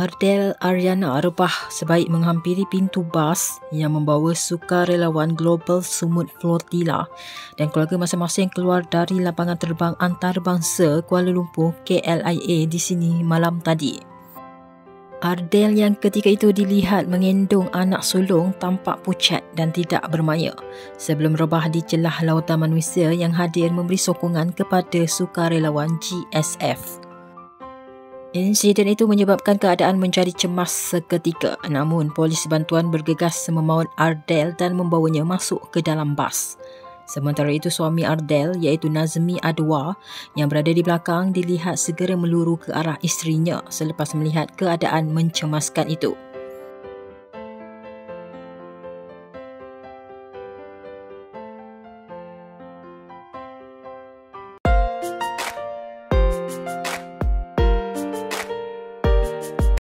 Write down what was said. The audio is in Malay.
Ardel Aryana rebah sebaik menghampiri pintu bas yang membawa sukarelawan Global Sumut Flotilla dan keluarga masing-masing keluar dari lapangan terbang antarabangsa Kuala Lumpur KLIA di sini malam tadi. Ardel yang ketika itu dilihat mengendong anak sulung tampak pucat dan tidak bermaya sebelum rebah di celah lautan manusia yang hadir memberi sokongan kepada sukarelawan GSF. Insiden itu menyebabkan keadaan menjadi cemas seketika, namun polis bantuan bergegas memawat Ardel dan membawanya masuk ke dalam bas. Sementara itu suami Ardel iaitu Nazmi Adwa yang berada di belakang dilihat segera meluru ke arah isterinya selepas melihat keadaan mencemaskan itu.